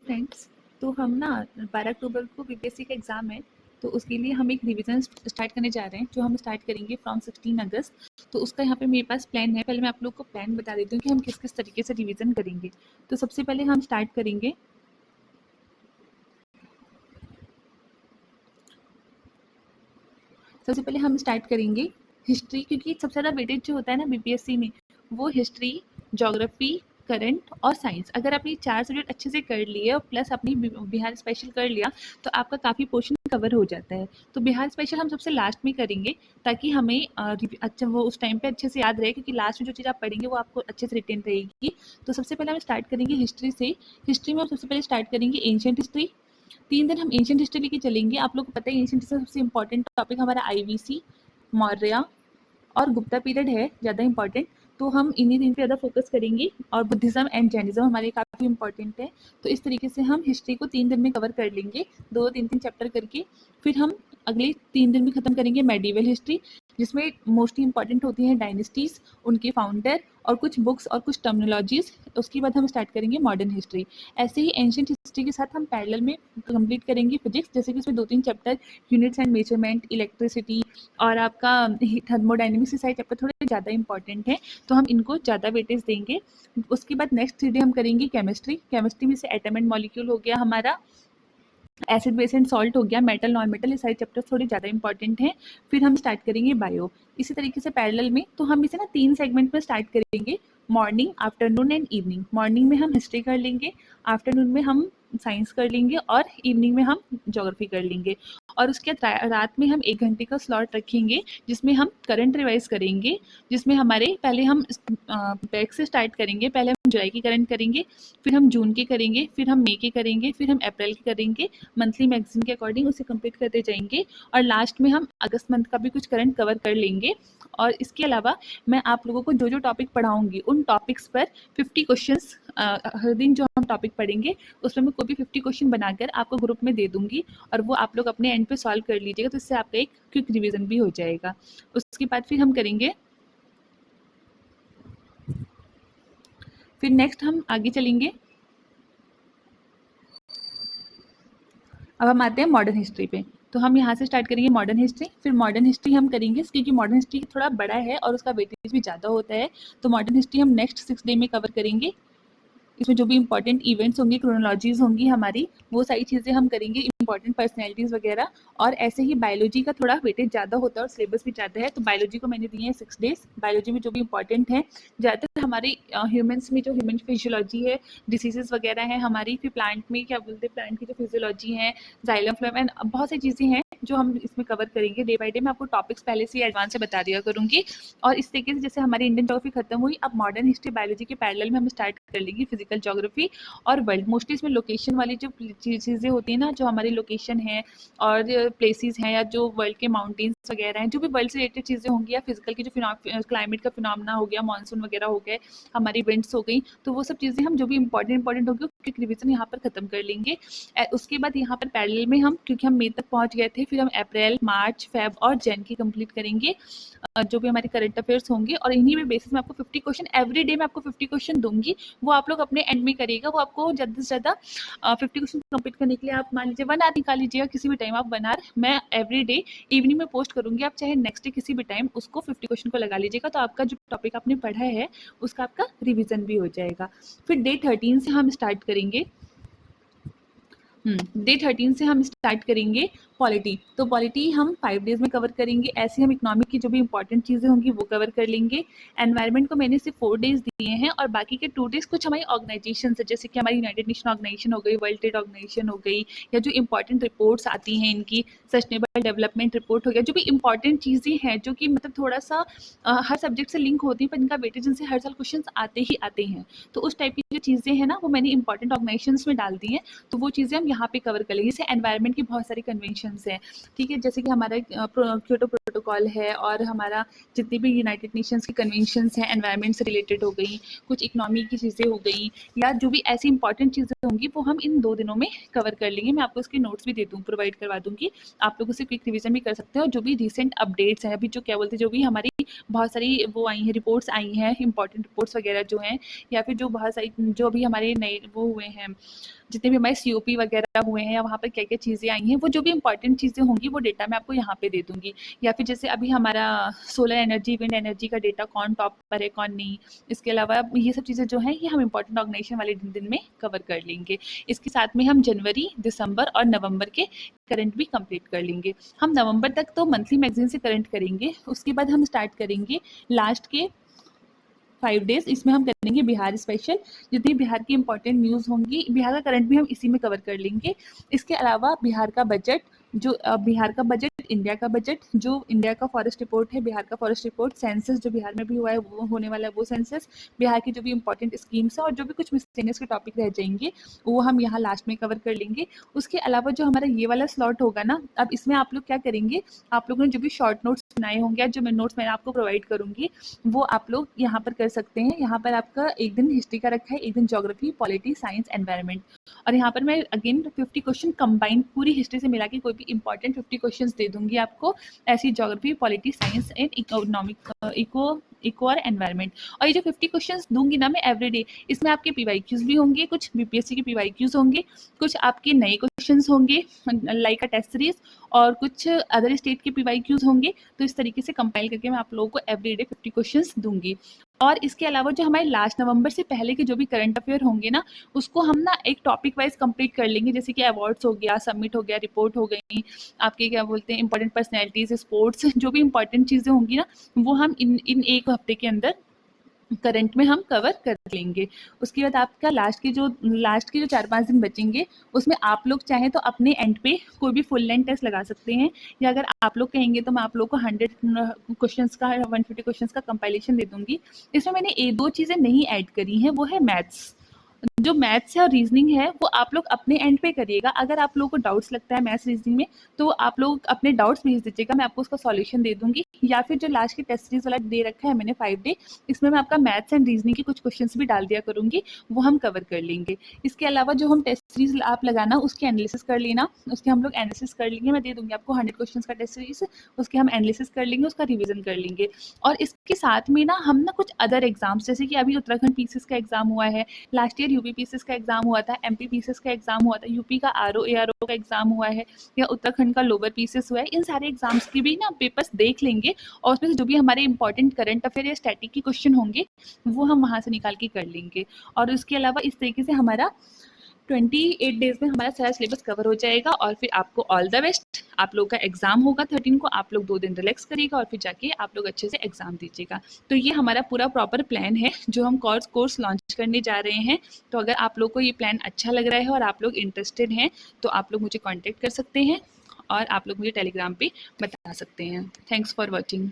Friends, तो हम ना 12 अक्टूबर को बीपीएससी का एग्ज़ाम है, तो उसके लिए हम एक रिवीजन स्टार्ट करने जा रहे हैं, जो हम स्टार्ट करेंगे फ्रॉम 16 अगस्त। तो उसका यहाँ पे मेरे पास प्लान है। पहले मैं आप लोग को प्लान बता देती हूँ कि हम किस किस तरीके से रिवीजन करेंगे। तो सबसे पहले हम स्टार्ट करेंगे हिस्ट्री, क्योंकि सबसे ज़्यादा वेटेज जो होता है ना बीपीएससी में, वो हिस्ट्री, ज्योग्राफी, करंट और साइंस। अगर आपने 4 सब्जेक्ट अच्छे से कर लिए और प्लस अपनी बिहार स्पेशल कर लिया, तो आपका काफ़ी पोर्शन कवर हो जाता है। तो बिहार स्पेशल हम सबसे लास्ट में करेंगे, ताकि हमें अच्छा वो उस टाइम पे अच्छे से याद रहे, क्योंकि लास्ट में जो चीज़ आप पढ़ेंगे वो आपको अच्छे से रिटेन रहेगी। तो सबसे पहले हम स्टार्ट करेंगे हिस्ट्री से। हिस्ट्री में हम सबसे पहले स्टार्ट करेंगे एंशिएंट हिस्ट्री। 3 दिन हम एंशिएंट हिस्ट्री लेके चलेंगे। आप लोग को पता है एंशिएंट हिस्ट्री सबसे इंपॉर्टेंट टॉपिक हमारा आईवीसी, मौर्य और गुप्ता पीरियड है ज़्यादा इंपॉर्टेंट। तो हम इन्हीं दिन पे ज़्यादा फोकस करेंगे, और बुद्धिज़्म एंड जैनिज़्म हमारे काफ़ी इंपॉर्टेंट है। तो इस तरीके से हम हिस्ट्री को 3 दिन में कवर कर लेंगे, 2-3 चैप्टर करके। फिर हम अगले 3 दिन में ख़त्म करेंगे मेडिवल हिस्ट्री, जिसमें मोस्टली इंपॉर्टेंट होती हैं डायनेस्टीज़, उनके फाउंडर और कुछ बुक्स और कुछ टर्मिनोलॉजीज़। उसके बाद हम स्टार्ट करेंगे मॉडर्न हिस्ट्री। ऐसे ही एंशिएंट हिस्ट्री के साथ हम पैरेलल में कंप्लीट करेंगे फिजिक्स, जैसे कि उसमें 2-3 chapter units and measurement, electricity और आपका थर्मोडायनेमिक्स के सारे चैप्टर थोड़े ज़्यादा इंपॉर्टेंट हैं, तो हम इनको ज़्यादा वेटेज देंगे। उसके बाद नेक्स्ट 3 डे हम करेंगे केमिस्ट्री। केमिस्ट्री में से एटम एंड मॉलिक्यूल हो गया हमारा, एसिड बेस एंड सॉल्ट हो गया, मेटल नॉन मेटल, ये सारे चैप्टर्स थोड़े ज़्यादा इंपॉर्टेंट हैं। फिर हम स्टार्ट करेंगे बायो। इसी तरीके से पैरेलल में, तो हम इसे ना 3 सेगमेंट में स्टार्ट करेंगे, morning, afternoon and evening. Morning में हम हिस्ट्री कर लेंगे, आफ्टरनून में हम साइंस कर लेंगे और इवनिंग में हम ज्योग्राफी कर लेंगे। और उसके रात में हम 1 घंटे का स्लॉट रखेंगे, जिसमें हम करंट रिवाइज करेंगे, जिसमें हमारे पहले हम बैक से स्टार्ट करेंगे। पहले हम जुलाई की करंट करेंगे, फिर हम जून के करेंगे, फिर हम मई के करेंगे, फिर हम अप्रैल के करेंगे, मंथली मैगजीन के अकॉर्डिंग उसे कंप्लीट करते जाएंगे। और लास्ट में हम अगस्त मंथ का भी कुछ करंट कवर कर लेंगे। और इसके अलावा मैं आप लोगों को जो जो टॉपिक पढ़ाऊंगी, उन टॉपिक्स पर 50 क्वेश्चंस हर दिन जो हम टॉपिक पढ़ेंगे उसमें मैं कोई भी 50 क्वेश्चन बनाकर आपको ग्रुप में दे दूंगी, और वो आप लोग अपने एंड पे सॉल्व कर लीजिएगा। तो इससे आपका एक क्विक रिवीजन भी हो जाएगा। उसके बाद फिर हम करेंगे, फिर नेक्स्ट हम आगे चलेंगे। अब हम आते हैं मॉडर्न हिस्ट्री पे। तो हम यहाँ से स्टार्ट करेंगे मॉडर्न हिस्ट्री। फिर मॉडर्न हिस्ट्री हम करेंगे, क्योंकि मॉडर्न हिस्ट्री थोड़ा बड़ा है और उसका वेटेज भी ज़्यादा होता है। तो मॉडर्न हिस्ट्री हम नेक्स्ट 6 डे में कवर करेंगे। इसमें जो भी इंपॉर्टेंट इवेंट्स होंगे, क्रोनोलॉजीज होंगी हमारी, वो सारी चीज़ें हम करेंगे, इंपॉर्टेंट पर्सनैलिटीज़ वगैरह। और ऐसे ही बायोलॉजी का थोड़ा वेटेज ज़्यादा होता है और सिलेबस भी ज़्यादा है, तो बायोलॉजी को मैंने दिए हैं 6 डेज। बायोलॉजी में जो भी इंपॉर्टेंट है, ज़्यादातर हमारे ह्यूमन्स में जो ह्यूमन फिजियोलॉजी है, डिसीजेज वगैरह हैं हमारी, फिर प्लांट में क्या बोलते हैं, प्लांट की जो फिजियोलॉजी है, जाइलम फ्लोएम एंड बहुत सारी चीज़ें हैं जो हम इसमें कवर करेंगे डे बाई डे। मैं आपको टॉपिक्स पहले से एडवांस से बता दिया करूँगी। और इस तरीके से जैसे हमारी इंडियन ज्योग्राफी खत्म हुई, अब मॉडर्न हिस्ट्री बायोलॉजी के पैरेलल में हम स्टार्ट कर लेंगे फिजिकल ज्योग्राफी और वर्ल्ड। मोस्टली इसमें लोकेशन वाली जो चीज़ें होती हैं ना, जो हमारी लोकेशन है और प्लेसेस हैं, या जो वर्ल्ड के माउंटेन्स वगैरह हैं, जो भी वर्ल्ड से रिलेटेड चीज़ें होंगी, या फिजिकल की जो क्लाइमेट का फिनोमेना हो गया, मानसून वगैरह हो गए, हमारी विंड्स हो गई, तो वो सब चीज़ें हम जो भी इंपॉर्टेंट होगी क्विक रिविजन यहाँ पर खत्म कर लेंगे। उसके बाद यहाँ पर पैरेलल में हम, क्योंकि हम मई तक पहुँच गए थे, फिर हम अप्रैल, मार्च, फेब और जैन की कंप्लीट करेंगे, जो भी हमारे करंट अफेयर्स होंगे। और इन्हीं में बेसिस में आपको 50 क्वेश्चन एवरी डे मैं आपको 50 क्वेश्चन दूंगी, वो आप लोग अपने एंड में करिएगा। वो आपको ज़्यादा से ज़्यादा 50 क्वेश्चन कंप्लीट करने के लिए आप मान लीजिए 1 आवर निकाल लीजिएगा, किसी भी टाइम आप 1 आवर मैं एवरी डे इवनिंग में पोस्ट करूंगी। आप चाहे नेक्स्ट डे किसी भी टाइम उसको 50 क्वेश्चन को लगा लीजिएगा, तो आपका जो टॉपिक आपने पढ़ा है उसका आपका रिविजन भी हो जाएगा। फिर डे 13 से हम स्टार्ट करेंगे, डे 13 से हम स्टार्ट करेंगे पॉलिटी। तो पॉलिटी हम 5 डेज में कवर करेंगे। ऐसे हम इकोनॉमिक की जो भी इंपॉर्टेंट चीज़ें होंगी वो कवर कर लेंगे। एनवायरनमेंट को मैंने सिर्फ 4 डेज दिए हैं, और बाकी के 2 डेज कुछ हमारी ऑर्गेनाइजेशन है, जैसे कि हमारी यूनाइटेड नेशन ऑर्गेनाइजेशन हो गई, वर्ल्ड ट्रेड ऑर्गेनाइजेशन हो गई, या जो इंपॉर्टेंट रिपोर्ट्स आती हैं इनकी, सस्टेनेबल डेवलपमेंट रिपोर्ट हो गया, जो भी इंपॉर्टेंट चीज़ें हैं जो कि मतलब थोड़ा सा हर सब्जेक्ट से लिंक होती हैं, पर इनका वेटेज इनसे हर साल क्वेश्चन आते ही आते हैं। तो उस टाइप की जो चीज़ें हैं ना, वो मैंने इंपॉर्टेंट ऑर्गेनाइजेशन में डाल दी हैं, तो वो चीज़ें हम यहाँ पे कवर कर लेंगे। जैसे एनवायरनमेंट की बहुत सारी कन्वेंशंस हैं, ठीक है, जैसे कि हमारा क्योटो प्रोटोकॉल है, और हमारा जितनी भी यूनाइटेड नेशंस की कन्वेंशंस हैं एनवायरनमेंट से रिलेटेड हो गई, कुछ इकोनॉमी की चीज़ें हो गई, या जो भी ऐसी इंपॉर्टेंट चीज़ें होंगी वो हम इन 2 दिनों में कवर कर लेंगे। मैं आपको इसके नोट्स भी दे दूँ, प्रोवाइड करवा दूँगी, आप लोग उसे क्विक रिवीजन भी कर सकते हैं। और जो भी रिसेंट अपडेट्स हैं, अभी जो क्या बोलते हैं, जो भी हमारी बहुत सारी वो आई हैं, रिपोर्ट्स आई हैं, इंपॉर्टेंट रिपोर्ट्स वगैरह जो हैं, या फिर जो बहुत सारी जो भी हमारे नए वो हुए हैं, जितने भी हमारे COP वगैरह हुए हैं या वहाँ पर क्या-क्या चीज़ें आई हैं, वो जो भी इम्पोर्टेंट चीज़ें होंगी वो डेटा मैं आपको यहाँ पे दे दूँगी। या फिर जैसे अभी हमारा सोलर एनर्जी, विंड एनर्जी का डेटा कौन टॉप पर है, कौन नहीं। इसके अलावा ये सब चीज़ें जो हैं ये हम इम्पोर्टेंट ऑर्गेनाइजेशन वाले दिन में कवर कर लेंगे। इसके साथ में हम जनवरी, दिसंबर और नवंबर के करंट भी कंप्लीट कर लेंगे। हम नवंबर तक तो मंथली मैगज़ीन से करंट करेंगे, उसके बाद हम स्टार्ट करेंगे लास्ट के 5 डेज़, इसमें हम करेंगे बिहार स्पेशल। जितनी बिहार की इंपॉर्टेंट न्यूज़ होंगी, बिहार का करंट भी हम इसी में कवर कर लेंगे। इसके अलावा बिहार का बजट, जो बिहार का बजट, इंडिया का बजट, जो इंडिया का फॉरेस्ट रिपोर्ट है, बिहार का फॉरेस्ट रिपोर्ट, सेंसस जो बिहार में भी हुआ है वो होने वाला है वो सेंसस, बिहार की जो भी इंपॉर्टेंट स्कीम्स है और जो भी कुछ मिसलेनियस के टॉपिक रह जाएंगे वो हम यहाँ लास्ट में कवर कर लेंगे। उसके अलावा जो हमारा ये वाला स्लॉट होगा ना, अब इसमें आप लोग क्या करेंगे, आप लोगों ने जो भी शॉर्ट नोट्स बनाए होंगे, जो मैं नोट्स मैंने आपको प्रोवाइड करूँगी वो आप लोग यहाँ पर कर सकते हैं। यहाँ पर आपका एक दिन हिस्ट्री का रखा है, एक दिन ज्योग्राफी, पॉलिटी, साइंस, एनवायरनमेंट, और यहाँ पर मैं अगेन 50 क्वेश्चन कंबाइंड पूरी हिस्ट्री से मिला के कोई भी इंपॉर्टेंट 50 क्वेश्चंस दे दूंगी आपको, ऐसी geography, polity, science and economic, eco और एनवायरनमेंट। और ये जो 50 क्वेश्चंस दूंगी ना मैं एवरीडे, इसमें आपके PYQs भी होंगे, कुछ BPSC के PYQs होंगे, कुछ आपके नए क्वेश्चंस होंगे लाइक अ टेस्ट सीरीज, और कुछ अदर स्टेट के PYQs होंगे। तो इस तरीके से कंपाइल करके मैं आप लोगों को एवरीडे 50 क्वेश्चंस दूंगी। और इसके अलावा जो हमारे लास्ट नवंबर से पहले के जो भी करंट अफेयर होंगे ना, उसको हम ना एक टॉपिक वाइज कंप्लीट कर लेंगे, जैसे कि अवार्ड्स हो गया, समिट हो गया, रिपोर्ट हो गई, आपके क्या बोलते हैं इंपॉर्टेंट पर्सनैलिटीज, स्पोर्ट्स, जो भी इंपॉर्टेंट चीज़ें होंगी ना वो हम इन एक हफ्ते के अंदर करंट में हम कवर कर लेंगे। उसके बाद आपका लास्ट के जो 4-5 दिन बचेंगे उसमें आप लोग चाहें तो अपने एंड पे कोई भी फुल लेंथ टेस्ट लगा सकते हैं, या अगर आप लोग कहेंगे तो मैं आप लोग को 100 क्वेश्चंस का, 150 क्वेश्चंस का कंपाइलेशन दे दूंगी। इसमें मैंने एक दो चीज़ें नहीं ऐड करी हैं, वो है मैथ्स। जो मैथ्स है और रीजनिंग है वो आप लोग अपने एंड पे करिएगा। अगर आप लोगों को डाउट्स लगता है मैथ्स रीजनिंग में तो आप लोग अपने डाउट्स भेज दीजिएगा, मैं आपको उसका सॉल्यूशन दे दूंगी। या फिर जो लास्ट की टेस्ट सीरीज वाला दे रखा है मैंने 5 डे, इसमें मैं आपका मैथ्स एंड रीजनिंग के कुछ क्वेश्चंस भी डाल दिया करूंगी, वो हम कवर कर लेंगे। इसके अलावा जो हम टेस्ट सीरीज आप लगाना उसकी एनालिसिस कर लेना, उसके हम लोग एनालिसिस कर लेंगे। मैं दे दूंगी आपको 100 क्वेश्चन का टेस्ट सीरीज, उसके हम एनालिसिस कर लेंगे, उसका रिविजन कर लेंगे। और इसके साथ में ना हम ना कुछ अदर एग्जाम्स, जैसे कि अभी उत्तराखंड पीसीएस का एग्जाम हुआ है, लास्ट ईयर यूपी पीसीएस का एग्जाम हुआ था, MP पीसीएस का एग्जाम हुआ था, यूपी का RO ARO का एग्जाम हुआ है, या उत्तराखंड का लोअर पीसीएस हुआ है। इन सारे एग्जाम्स की भी ना पेपर्स देख लेंगे और उसमें से जो भी हमारे इंपॉर्टेंट करंट अफेयर या स्टैटिक के क्वेश्चन होंगे वो हम वहाँ से निकाल के कर लेंगे। और उसके अलावा इस तरीके से हमारा 28 डेज में हमारा सारा सिलेबस कवर हो जाएगा। और फिर आपको ऑल द बेस्ट। आप लोग का एग्जाम होगा 13 को, आप लोग 2 दिन रिलैक्स करिएगा और फिर जाके आप लोग अच्छे से एग्जाम दीजिएगा। तो ये हमारा पूरा प्रॉपर प्लान है जो हम कोर्स लॉन्च करने जा रहे हैं। तो अगर आप लोग को ये प्लान अच्छा लग रहा है और आप लोग इंटरेस्टेड हैं तो आप लोग मुझे कॉन्टेक्ट कर सकते हैं और आप लोग मुझे टेलीग्राम पे बता सकते हैं। Thanks for watching.